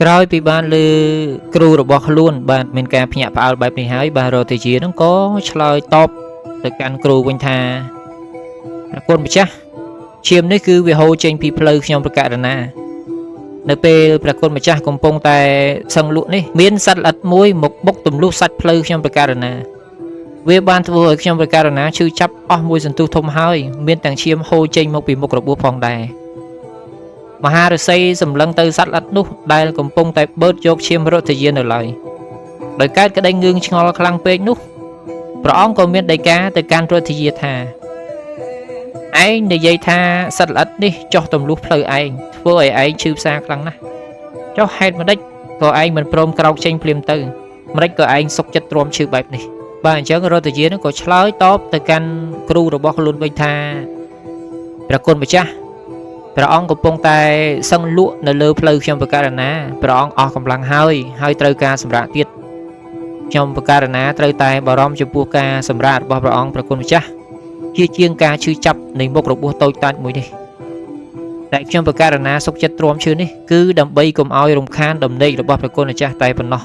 ក្រោយពីបានលើគ្រូរបស់ខ្លួនបាទមានការភ្ញាក់ផ្អើលបែបនេះហើយបាទរតជានឹងក៏ឆ្លើយតបទៅកាន់គ្រូវិញថាប្រគុណម្ចាស់ឈាមនេះគឺវាហូរចេញពីផ្លូវខ្ញុំប្រកាសណានៅពេលប្រគុណម្ចាស់កំពុងតែសឹងលក់នេះមានសត្វល្អិតមួយមកបុកទម្លុះសាច់ផ្លូវខ្ញុំប្រកាសណាវាបានធ្វើឲ្យខ្ញុំប្រកាសណាឈឺចាប់អស់មួយសន្ទុះធំហើយមានទាំងឈាមហូរចេញមកពីមុខរបួសផងដែរមហាឫសីសម្លឹងទៅសត្វល្អិតនោះដែលកំពុងតែបឺតយកឈាមរត់ទៅយាននៅឡើយដោយកើតក្តីងឿងឆ្ងល់ខ្លាំងពេកនោះព្រះអង្គក៏មានដីកាទៅកាន់រថយាថាឯងនិយាយថាសត្វល្អិតនេះចោះទម្លុះផ្លូវឯងធ្វើឲ្យឯងឈឺផ្សាខ្លាំងណាស់ចុះហេតុម្ដេចក៏ឯងមិនព្រមក្រោកចេញភ្លាមទៅម្ដេចក៏ឯងសុកចិត្តទ្រាំឈឺបែបនេះបាទអញ្ចឹងរថយានឹងក៏ឆ្លើយតបទៅកាន់គ្រូរបស់ខ្លួនវិញថាព្រះគុណម្ចាស់ព្រះអង្គកំពុងតែសឹងលក់នៅលើផ្លូវខ្ញុំប្រកាសណាព្រះអង្គអស់កម្លាំងហើយត្រូវការសម្រាប់ទៀតខ្ញុំប្រកាសណាត្រូវតែបារម្ភចំពោះការសម្រាប់របស់ព្រះអង្គព្រះគុណម្ចាស់ជាជាងការឈឺចាប់នៃមុខរបួសតូចតាចមួយនេះតែខ្ញុំប្រកាសណាសុខចិត្តទ្រាំឈឺនេះគឺដើម្បីកុំឲ្យរំខានដំណេករបស់ព្រះគុណម្ចាស់តែប៉ុណ្ណោះ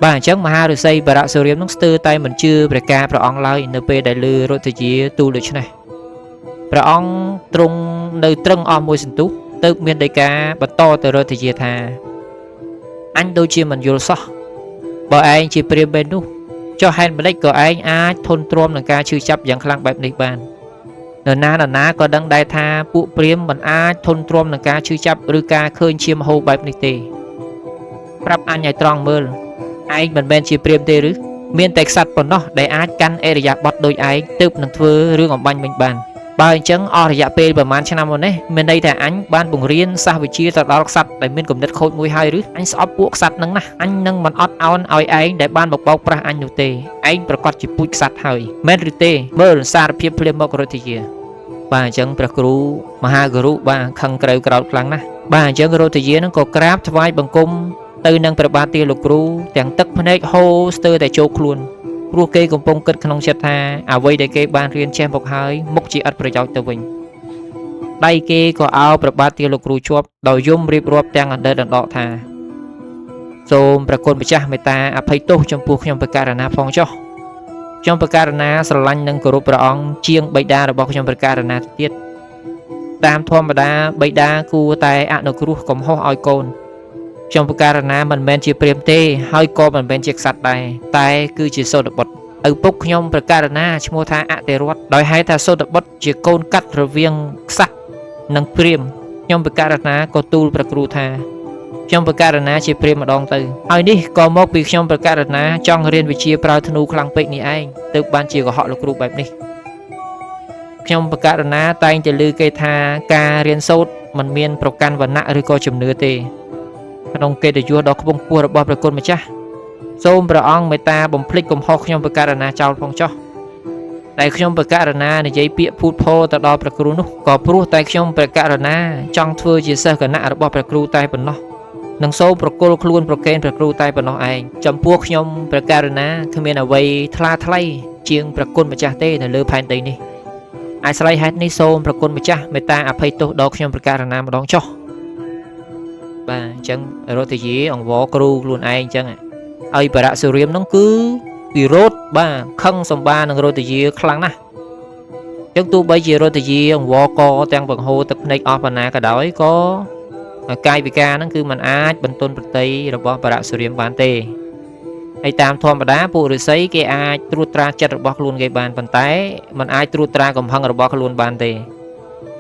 បាទអញ្ចឹងមហាឫសីបរៈសូរាមនឹងស្ទើរតែមិនជឿព្រះការព្រះអង្គឡើយនៅពេលដែលលើរថយាទូលដូច្នេះព្រះអង្គទ្រង់នៅត្រឹងអស់មួយសន្ទុះទើបមានដីកាបន្តទៅរថយាថាអញដូចជាមិនយល់សោះបើឯងជាព្រាហ្មណ៍បែបនោះចុះហេតុម្ដេចក៏ឯងអាចធន់ទ្រាំនឹងការឈឺចាប់យ៉ាងខ្លាំងបែបនេះបាននរណាក៏ដឹងដែរថាពួកព្រាហ្មណ៍មិនអាចធន់ទ្រាំនឹងការឈឺចាប់ឬការឃើញឈាមហូរបែបនេះទេប្រាប់អញឲ្យត្រង់មើលឯងមិនមែនជាព្រាហ្មណ៍ទេឬមានតែក្សត្រប៉ុណ្ណោះដែលអាចកាន់អរិយាប័ត្រដូចឯងទើបនឹងធ្វើរឿងអំបញ្ញវិញបានបើអញ្ចឹងអស់រយៈពេលប្រហែលឆ្នាំមកនេះមានន័យថាអញបានបង្រៀនសាសវិជ្ជាទៅដល់ក្សត្រដែលមានគំនិតខូចមួយហើយឬអញស្អប់ពួកក្សត្រនឹងណាស់អញនឹងមិនអត់ឱនឲ្យឯងដែលបានមកបោកប្រាស់អញនោះទេឯងប្រកាសជាពូជក្សត្រហើយមែនឬទេមើលសារភាពភ្លាមមករថយាបាទអញ្ចឹងព្រះគ្រូមហាគរុបាទខឹងក្រៅក្រោតខ្លាំងណាស់បាទអញ្ចឹងរថយានឹងក៏ក្រាបថ្វាយបង្គំទៅនឹងព្រះបាទទាលោកគ្រូទាំងទឹកភ្នែកហូរស្ទើរតែចូលខ្លួនព្រោះគេកំពុងគិតក្នុងចិត្តថាអ្វីដែលគេបានរៀនចេះមកហើយមុខជាឥតប្រយោជន៍ទៅវិញដៃគេក៏អោបព្រះបាទទាលោកគ្រូជាប់ដោយយំរៀបរាប់ទាំងអណ្ដើកដណ្ដកថាសូមព្រះគុណម្ចាស់មេត្តាអភ័យទោសចំពោះខ្ញុំប្រការណាផងចុះខ្ញុំប្រការណាស្រឡាញ់និងគោរពព្រះអង្គជាងបិតារបស់ខ្ញុំប្រការណាទៀតតាមធម្មតាបិតាគួរតែអនុគ្រោះកំហុសឲ្យកូនខ្ញុំប្រការណាមិនមែនជាព្រាហ្មណ៍ទេហើយក៏មិនមែនជាក្សត្រដែរតែគឺជាសូត្របុត្រឪពុកខ្ញុំប្រការណាឈ្មោះថាអតិរតដោយហេតុថាសូត្របុត្រជាកូនកាត់រវាងក្សត្រនិងព្រាហ្មណ៍ខ្ញុំប្រការណាក៏ទូលព្រះគ្រូថាខ្ញុំប្រការណាជាព្រាហ្មណ៍ម្ដងទៅហើយនេះក៏មកពីខ្ញុំប្រការណាចង់រៀនវិជ្ជាប្រើធ្នូខ្លាំងពេកនេះឯងទើបបានជាកុហកលោកគ្រូបែបនេះខ្ញុំប្រការណាតែងតែឮគេថាការរៀនសូត្រមិនមានប្រកាន់វណ្ណៈឬក៏ជំនឿទេក្នុងកិត្តិយសដ៏ខ្ពង់ខ្ពស់របស់ព្រះគុណម្ចាស់សូមព្រះអង្គមេត្តាបំភ្លេចកំហុសខ្ញុំប្រការណាចោលផងចុះតែខ្ញុំប្រការណានិយាយពាក្យភូតភរទៅដល់ព្រះគ្រូនោះក៏ព្រោះតែខ្ញុំប្រការណាចង់ធ្វើជាសិស្សគណៈរបស់ព្រះគ្រូតែប៉ុណ្ណោះនឹងសូមប្រគល់ខ្លួនប្រកេនព្រះគ្រូតែប៉ុណ្ណោះឯងចំពោះខ្ញុំប្រការណាគ្មានអ្វីថ្លាថ្លៃជាងព្រះគុណម្ចាស់ទេនៅលើផែនដីនេះអាស្រ័យហេតុនេះសូមព្រះគុណម្ចាស់មេត្តាអភ័យទោសដល់ខ្ញុំប្រការណាម្ដងចុះបាទអញ្ចឹងរតយាអង្វរគ្រូខ្លួនឯងអញ្ចឹងហើយបរៈសូរាមនោះគឺវិរោធបាទខឹងសម្បានឹងរតយាខ្លាំងណាស់អញ្ចឹងទោះបីជារតយាអង្វរកទាំងបង្ហូរទឹកភ្នែកអស់ប៉ុណ្ណាក៏ដោយក៏កាយវិការហ្នឹងគឺมันអាចបន្ទន់ប្រតិរបស់បរៈសូរាមបានទេហើយតាមធម្មតាពួកឫស្សីគេអាចត្រួតត្រាចិត្តរបស់ខ្លួនគេបានប៉ុន្តែมันអាចត្រួតត្រាកំហឹងរបស់ខ្លួនបានទេ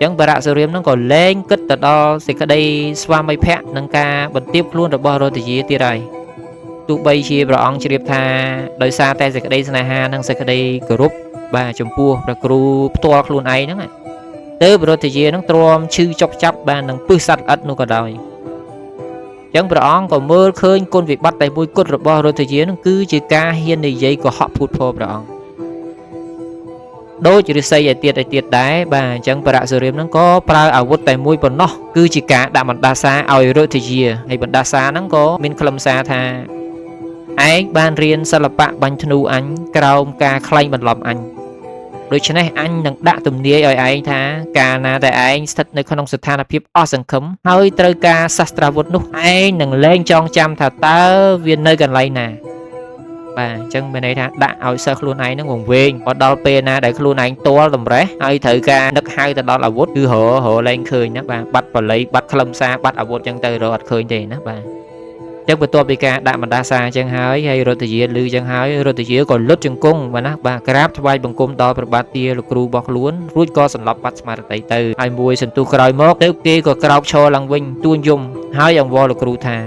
អញ្ចឹងបរៈសូរាមនឹងក៏លែងគិតទៅដល់សេចក្តីស្វាមីភក្តិនឹងការបន្ទាបខ្លួនរបស់រតយាទៀតហើយទោះបីជាព្រះអង្គជ្រាបថាដោយសារតែសេចក្តីស្នេហានិងសេចក្តីគោរពបាទចំពោះព្រះគ្រូផ្ទាល់ខ្លួនឯងហ្នឹងទើបរតយានឹងទ្រាំឈឺចុកចាប់បាននឹងពឹសសត្វល្អិតនោះក៏ដោយអញ្ចឹងព្រះអង្គក៏មើលឃើញគុណវិបត្តិតែមួយគត់របស់រតយានឹងគឺជាការហ៊ាននិយាយកុហកភូតភរព្រះអង្គដូចឫស្សីឲ្យទៀតដែរបាទអញ្ចឹងបរៈសូរាមហ្នឹងក៏ប្រើអាវុធតែមួយប៉ុណ្ណោះគឺជាការដាក់បណ្ដាសាឲ្យរថយាហើយបណ្ដាសាហ្នឹងក៏មានខ្លឹមសារថាឯងបានរៀនសិល្បៈបាញ់ធ្នូអញក្រោមការខ្លែងបន្លំអញ ដូច្នេះអញនឹងដាក់ទំនាយឲ្យឯងថាកាលណាតែឯងស្ថិតនៅក្នុងស្ថានភាពអស់សង្ឃឹមហើយត្រូវការសាស្ត្រាវុធនោះឯងនឹងលែងចងចាំថាតើវានៅកន្លែងណាបាទអញ្ចឹងមានន័យថាដាក់ឲ្យសិស្សខ្លួនឯងនឹងវង្វេងបើដល់ពេលណាដែលខ្លួនឯងទាល់តម្រេះហើយត្រូវការនឹកហៅទៅដល់អាវុធគឺរលែងឃើញណាបាទបាត់បល័យបាត់ខ្លឹមសារបាត់អាវុធអញ្ចឹងទៅរកអត់ឃើញទេណាបាទចឹងបន្ទាប់ពីការដាក់បណ្ដាសាអញ្ចឹងហើយរតយាលឺអញ្ចឹងហើយរតយាក៏លុតជង្គង់បាទណាបាទក្រាបថ្វាយបង្គំដល់ព្រះបាទទាលោកគ្រូរបស់ខ្លួនរួចក៏សន្លប់បាត់ស្មារតីទៅហើយមួយសន្ទុះក្រោយមកទៅគេក៏ក្រោកឈរឡើងវិញទួញយំហើយអង្វរលោកគ្រូថា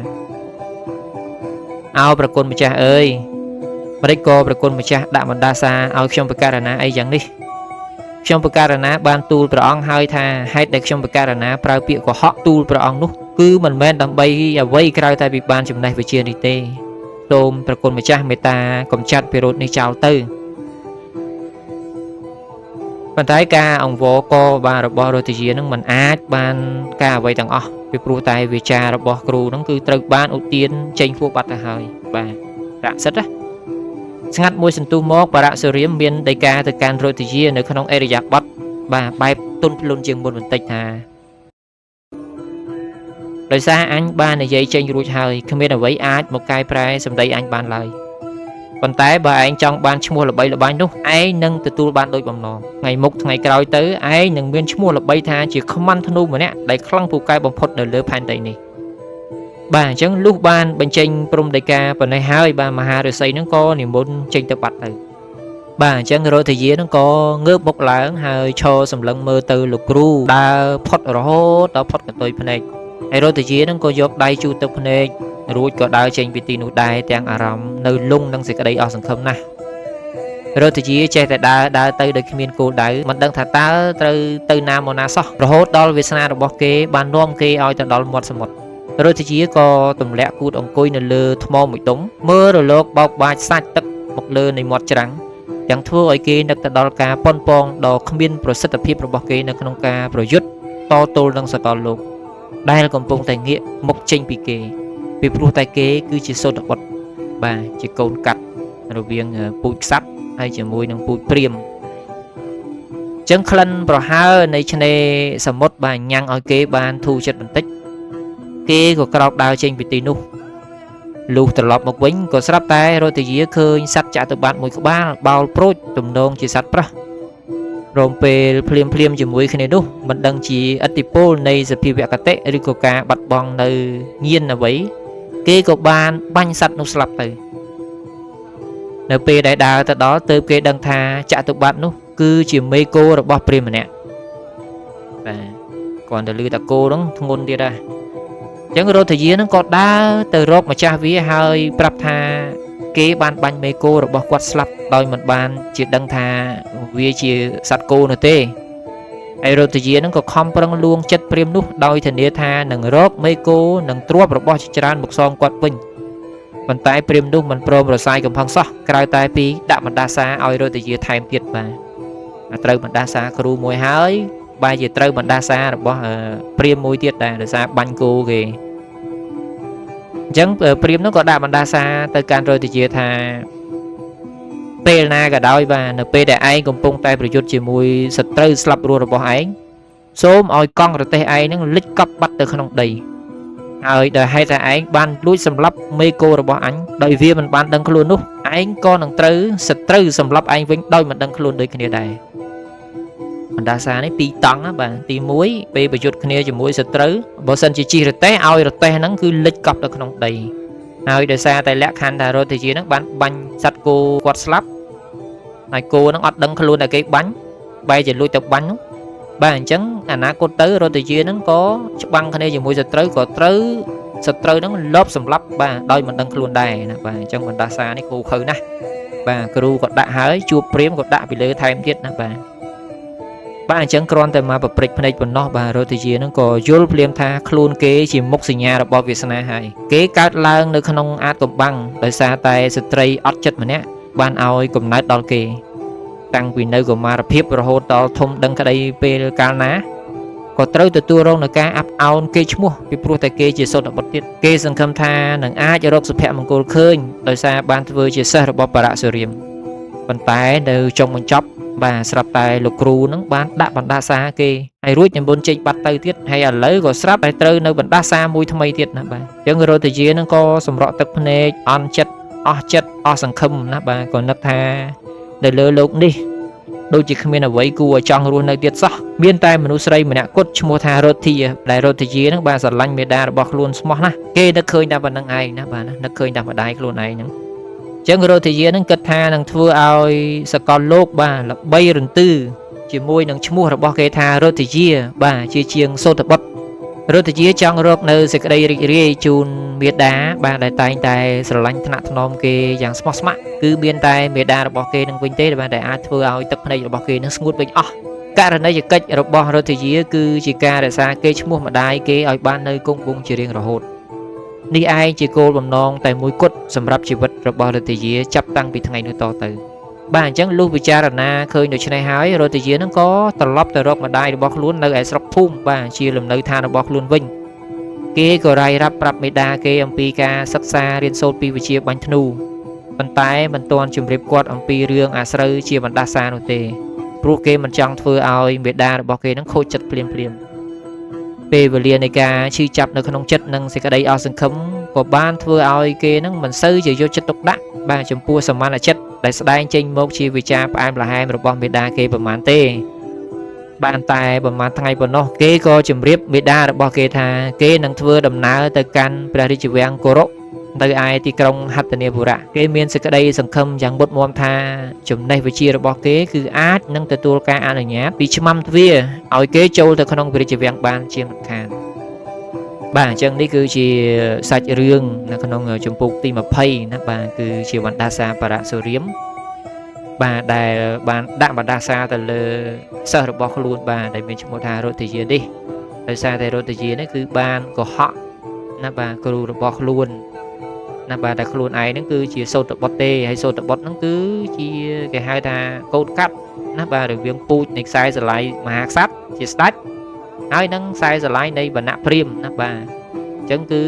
អោប្រគុណម្ចាស់អើយម្ដេចក៏ប្រគុណម្ចាស់ដាក់បណ្ដាសាឲ្យខ្ញុំបករណាអីយ៉ាងនេះខ្ញុំបករណាបានទូលព្រះអង្គហើយថាហេតុដែលខ្ញុំបករណាប្រើពាក្យកុហកទូលព្រះអង្គនោះគឺមិនមែនដើម្បីអ្វីក្រៅតែពីបានចំណេះវិជ្ជានេះទេសូមប្រគុណម្ចាស់មេត្តាកំចាត់ពិរុទ្ធនេះចោលទៅប៉ុន្តែការអង្វរកបាទរបស់រតយានឹងមិនអាចបានការអ្វីទាំងអស់ពីព្រោះតែវាចារបស់គ្រូនឹងគឺត្រូវបានឧទានចេញពួកបាត់ទៅហើយបាទរសិទ្ធណាស្ងាត់មួយសន្ទុះមកបរៈសូរាមមានដីកាទៅកាន់រតយានៅក្នុងអេរិយាបថបាទបែបទុនភ្លុនជាងមុនបន្តិចថាដោយសារអញបាននិយាយចេញរួចហើយគ្មានអ្វីអាចមកកែប្រែសម្ដីអញបានឡើយប៉ុន្តែបើឯងចង់បានឈ្មោះល្បីល្បាញនោះឯងនឹងទទួលបានដូចបំណងថ្ងៃមុខថ្ងៃក្រោយទៅឯងនឹងមានឈ្មោះល្បីថាជាខ្មាន់ធ្នូម្នាក់ដែលខ្លាំងពូកែបំផុតនៅលើផែនដីនេះបាទអញ្ចឹងលុះបានបញ្ចេញព្រំដីកាប៉ុណ្ណេះហើយបាទមហាឫសីនឹងក៏និមន្តចេញទៅបាត់ទៅបាទអញ្ចឹងរតយានឹងក៏ងើបមុខឡើងហើយឈរសម្លឹងមើលទៅលោកគ្រូដើរផុតរហូតដល់ផុតកន្ទុយភ្នែកហើយរតយានឹងក៏យកដៃជូតទឹកភ្នែករួចក៏ដើរចេញពីទីនោះដែរទាំងអារម្មណ៍នៅលងនឹងសេចក្តីអស់សង្ឃឹមណាស់រតយាចេះតែដើរទៅដោយគ្មានគោលដៅមិនដឹងថាតើត្រូវទៅណាមកណាសោះរហូតដល់វាសនារបស់គេបាននាំគេឲ្យទៅដល់មាត់សមុទ្ររតយាក៏ទម្លាក់គូតអង្គុយនៅលើថ្មមួយដុំមើលរលកបោកបាចសាច់ទឹកមកលើនៃមាត់ច្រាំងទាំងធ្វើឲ្យគេនឹកទៅដល់ការប៉ុនប៉ងដ៏គ្មានប្រសិទ្ធភាពរបស់គេនៅក្នុងការប្រយុទ្ធតទល់នឹងសកលលោកដែលកំពុងតែងាកមុខចេញពីគេពីព្រោះតែគេគឺជាសូត្របុត្របាទជាកូនកាត់រវាងពូជខ្សាត់ហើយជាមួយនឹងពូជព្រាមចឹងក្លិនប្រហើរនៃឆ្នេរសមុទ្របាទញ៉ាំងឲ្យគេបានធូរចិត្តបន្តិចគេក៏ក្រោកដើរចេញពីទីនោះលុះត្រឡប់មកវិញក៏ស្រាប់តែរតយាឃើញសត្វចតុបត្តិមួយក្បាលបោលប្រូចទំនងជាសត្វប្រើសរំពេលភ្លាមជាមួយគ្នានោះមិនដឹងជាឥទ្ធិពលនៃសភាវគតិឬក៏ការបាត់បង់នៅញៀនអ្វីគេក៏បានបាញ់សត្វនោះស្លាប់ទៅនៅពេលដែលដើរទៅដល់ទើបគេដឹងថាចតុបត្តិនោះគឺជាមេគោរបស់ព្រាហ្មណ៍ម្នាក់បាទគាត់ទៅលឺតាគោហ្នឹងធ្ងន់ទៀតដែរអញ្ចឹងរតយានឹងក៏ដើរទៅរកម្ចាស់វាហើយប្រាប់ថាគេបានបាញ់មេគោរបស់គាត់ស្លាប់ដោយមិនបានជាដឹងថាវាជាសត្វគោនោះទេហើយរតយានឹងក៏ខំប្រឹងលួងចិត្តព្រាហ្មណ៍នោះដោយធានាថានឹងរកមេគោនិងទ្រព្យរបស់ជាច្រើនមកសងគាត់វិញប៉ុន្តែព្រាហ្មណ៍នោះមិនព្រមរសាយកំផឹងសោះក្រៅតែពីដាក់បណ្ដាសាឲ្យរតយាថែមទៀតបាទត្រូវបណ្ដាសាគ្រូមួយហើយបែរជាត្រូវបណ្ដាសារបស់ព្រាហ្មណ៍មួយទៀតដែរដោយសារបាញ់គោគេអញ្ចឹងព្រាហ្មណ៍នោះក៏ដាក់បណ្ដាសាទៅកាន់រតយាថាពេលណាក៏ដោយបាទនៅពេលដែលឯងកំពុងតែប្រយុទ្ធជាមួយសត្រូវស្លាប់រស់របស់ឯងសូមឲ្យកង់រទេះឯងនឹងលិចកប់បាត់ទៅក្នុងដីហើយដោយហេតុតែឯងបានលួចសម្លាប់មេគោរបស់អញដោយវាមិនបានដឹងខ្លួននោះឯងក៏នឹងត្រូវសត្រូវសម្លាប់ឯងវិញដោយមិនដឹងខ្លួនដូចគ្នាដែរបណ្ដាសានេះពីរតង់ណាបាទទី1ពេលប្រយុទ្ធគ្នាជាមួយសត្រូវបើសិនជាជិះរទេះឲ្យរទេះហ្នឹងគឺលិចកប់ទៅក្នុងដីហើយដោយសារតែលក្ខខណ្ឌថារតយាហ្នឹងបានបាញ់សត្វគោគាត់ស្លាប់ហើយគោហ្នឹងអត់ដឹងខ្លួនតែគេបាញ់បែរជាលួចទៅបាញ់ហ្នឹងបាទអញ្ចឹងអនាគតទៅរតយាហ្នឹងក៏ច្បាំងគ្នាជាមួយសត្រូវក៏ត្រូវសត្រូវហ្នឹងលបសម្លាប់បាទដោយមិនដឹងខ្លួនដែរណាបាទអញ្ចឹងបណ្ដាសានេះគូខើណាស់បាទគ្រូក៏ដាក់ហើយជួបព្រាហ្មណ៍ក៏ដាក់ពីលើថែមទៀតណាបាទអញ្ចឹងគ្រាន់តែមកប្រព្រឹត្តភ្នែកប៉ុណ្ណោះបាទរតយានឹងក៏យល់ភ្លាមថាខ្លួនគេជាមុខសញ្ញារបស់វាសនាហើយគេកើតឡើងនៅក្នុងអាតកំបាំងដោយសារតែស្ត្រីអត់ចិត្តម្នាក់បានឲ្យកំណើតដល់គេតាំងពីនៅកុមារភាពរហូតដល់ធំដឹងក្តីពេលកាលណាក៏ត្រូវទទួលរងនឹងការអាប់អោនគេឈ្មោះពីព្រោះតែគេជាសូត្របុត្រទៀតគេសង្ឃឹមថានឹងអាចរកសុភមង្គលឃើញដោយសារបានធ្វើជាសិស្សរបស់បរៈសូរាមប៉ុន្តែនៅចុងបញ្ចប់ បាទស្រាប់តែលោកគ្រូហ្នឹងបានដាក់បណ្ដាសាគេហើយរួចនិមន្តចេញបាត់ទៅទៀតហើយឥឡូវក៏ស្រាប់តែត្រូវនៅបណ្ដាសាមួយថ្មីទៀតណាបាទអញ្ចឹងរតជាហ្នឹងក៏សម្រក់ទឹកភ្នែកអន់ចិត្តអស់សង្ឃឹមណាបាទក៏នឹកថានៅលើโลกនេះដូចជាគ្មានអ្វីគួរឲ្យចង់រស់នៅទៀតសោះមានតែមនុស្សស្រីម្នាក់គត់ឈ្មោះថារតធាដែលរតជាហ្នឹងបាទស្រឡាញ់មេដារបស់ខ្លួនស្មោះណាស់គេនឹកឃើញតែប៉ុណ្្នឹងឯងណាបាទនឹកឃើញតែម្ដាយខ្លួនឯងហ្នឹងអញ្ចឹងរតយានឹងគិតថានឹងធ្វើឲ្យសកលលោកបាទល្បីរន្ទឺជាមួយនឹងឈ្មោះរបស់គេថារតយាបាទជាជាងសូត្របុត្ររតយាចង់រកនៅសេចក្តីរីករាយជូនមេដាបាទដែលតែងតែស្រឡាញ់ថ្នាក់ថ្នមគេយ៉ាងស្មោះស្ម័គ្រគឺមានតែមេដារបស់គេនឹងវិញទេដែលអាចធ្វើឲ្យទឹកភ្នែករបស់គេនឹងស្ងួតវិញអស់ករណីយកិច្ចរបស់រតយាគឺជាការរក្សាគេឈ្មោះម្ដាយគេឲ្យបាននៅគង់វង្សជារៀងរហូតនេះឯងជាគោលបំណងតែមួយគត់សម្រាប់ជីវិតរបស់រតយាចាប់តាំងពីថ្ងៃនោះតទៅបាទអញ្ចឹងលុះពិចារណាឃើញដូច្នេះហើយរតយានឹងក៏ត្រឡប់ទៅរកម្ដាយរបស់ខ្លួននៅឯស្រុកភូមិបាទជាលំនៅឋានរបស់ខ្លួនវិញគេក៏រាយរាប់ប្រាប់មេដាគេអំពីការសិក្សារៀនសូត្រពីវិជ្ជាបាញ់ធ្នូប៉ុន្តែមិនទាន់ជម្រាបគាត់អំពីរឿងអាស្រូវជាបណ្ដាសានោះទេព្រោះគេមិនចង់ធ្វើឲ្យមេដារបស់គេនឹងខូចចិត្តភ្លាមពេលវេលានៃការឈឺចាប់នៅក្នុងចិត្តនិងសេចក្តីអស់សង្ឃឹមក៏បានធ្វើឲ្យគេនឹងមិនសូវជាយកចិត្តទុកដាក់បាទចំពោះសមានចិត្តដែលស្ដែងចេញមកជាវិចារផ្អែមល្ហែមរបស់មេដាគេប្រមាណទេបានតែប្រហែលថ្ងៃប៉ុណ្ណោះគេក៏ជម្រាបមេដារបស់គេថាគេនឹងធ្វើដំណើរទៅកាន់ព្រះរាជវាំងគោរពទៅឯទីក្រុងហត្ថនាពុរៈគេមានសេចក្តីសង្ឃឹមយ៉ាងមុតមាំថាចំណេះវិជ្ជារបស់គេគឺអាចនឹងទទួលការអនុញ្ញាតពីឆ្មាំទ្វារឲ្យគេចូលទៅក្នុងព្រះរាជវាំងបានជាមិនខានបាទអញ្ចឹងនេះគឺជាសាច់រឿងនៅក្នុងជំពូកទី20ណាបាទគឺជាវណ្ដាសាបរសុរាមបាទដែលបានដាក់បណ្ដាសាទៅលើសិស្សរបស់ខ្លួនបាទដែលមានឈ្មោះថារតយានេះដោយសារតែរតយានេះគឺបានកុហកណាបាទគ្រូរបស់ខ្លួនណាបាទតែខ្លួនឯងហ្នឹងគឺជាសូត្របុត្រទេហើយសូត្របុត្រហ្នឹងគឺជាគេហៅថាកូនកាត់ណាបាទរវាងពូជនៃខ្សែស្រឡាយមហាក្សត្រជាស្ដេចហើយនឹងខ្សែស្រឡាយនៃវណ្ណៈព្រាហ្មណ៍ណាបាទអញ្ចឹងគឺ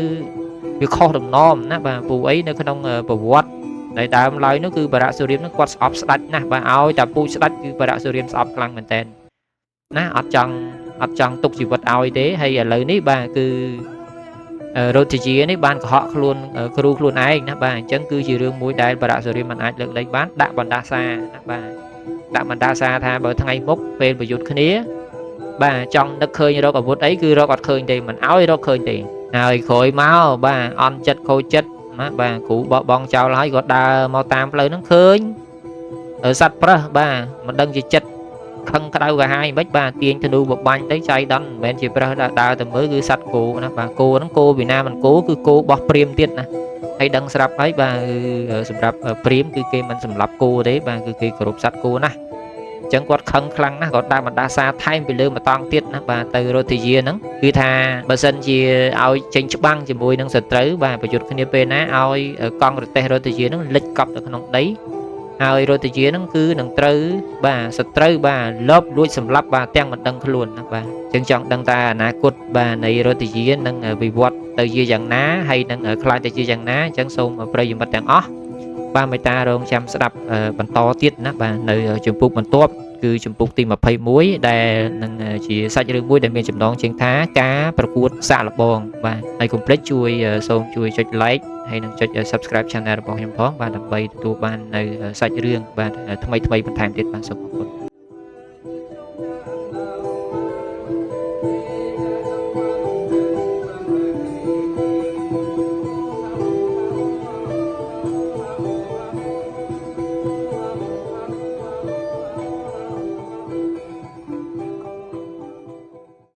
វាខុសដំណំណាបាទពូអីនៅក្នុងប្រវត្តិដែលដើមឡើយនោះគឺបរសុរាមហ្នឹងគាត់ស្អប់ស្ដេចណាស់បាទឲ្យតែពូជស្ដេចគឺបរសុរាមស្អប់ខ្លាំងមែនតើណាអត់ចង់ទុកជីវិតឲ្យទេហើយឥឡូវនេះបាទគឺរតជានេះបានកុហកខ្លួនគ្រូខ្លួនឯងណាបាទអញ្ចឹងគឺជារឿងមួយដែលបរសុរាមមិនអាចលើកលែងបានដាក់បណ្ដាសាណាបាទដាក់បណ្ដាសាថាបើថ្ងៃមុខពេលប្រយុទ្ធគ្នាបាទចង់នឹកឃើញរកអាវុធអីគឺរកអត់ឃើញទេមិនឲ្យរកឃើញទេហើយក្រោយមកបាទអន់ចិត្តខូចចិត្តណាបាទគ្រូបោះបង់ចោលហើយក៏ដើរមកតាមផ្លូវហ្នឹងឃើញសត្វប្រើសបាទមិនដឹងជាចិត្តខឹងក្តៅកាហាយមិនបាទទាញធនូបបាញ់ទៅចៃដន្យមិនមែនជាប្រើសដើរទៅមើលគឺសត្វគោណាបាទគោហ្នឹងគោវិណាមិនគោគឺគោបោះព្រាមទៀតណាហើយដឹងស្រាប់ហើយបាទសម្រាប់ព្រាមគឺគេមិនសម្លាប់គោទេបាទគឺគេគោរពសត្វគោណាអញ្ចឹងគាត់ខឹងខ្លាំងណាស់គាត់ដាក់បណ្ដាសាថែមពីលើម្តងទៀតណាបាទទៅរតយាហ្នឹងគឺថាបើសិនជាឲ្យចេញច្បាំងជាមួយនឹងសត្រូវបាទប្រយុទ្ធគ្នាពេលណាឲ្យកង់រទេះរតយាហ្នឹងលិចកប់ទៅក្នុងដីហើយរតយាហ្នឹងគឺនឹងត្រូវបាទសត្រូវបាទលបលួចសម្លាប់បាទទាំងមិនដឹងខ្លួនណាបាទអញ្ចឹងចង់ដឹងថាអនាគតបាទនៃរតយានឹងវិវត្តទៅជាយ៉ាងណាហើយនឹងខ្លាចទៅជាយ៉ាងណាអញ្ចឹងសូមប្រិយមិត្តទាំងអស់បាទមេត្តារងចាំស្ដាប់បន្តទៀតណាបាទនៅជំពូកបន្ទាប់គឺជំពូកទី21ដែលនឹងជាសាច់រឿងមួយដែលមានចំណងជើងថាការប្រកួតសាកល្បងបាទហើយកុំភ្លេចសូមជួយចុច like ហើយនឹងចុច subscribe channel របស់ខ្ញុំផងបាទដើម្បីទទួលបាននៅសាច់រឿងបាទថ្មីបន្ថែមទៀតបាទសូមអរគុណ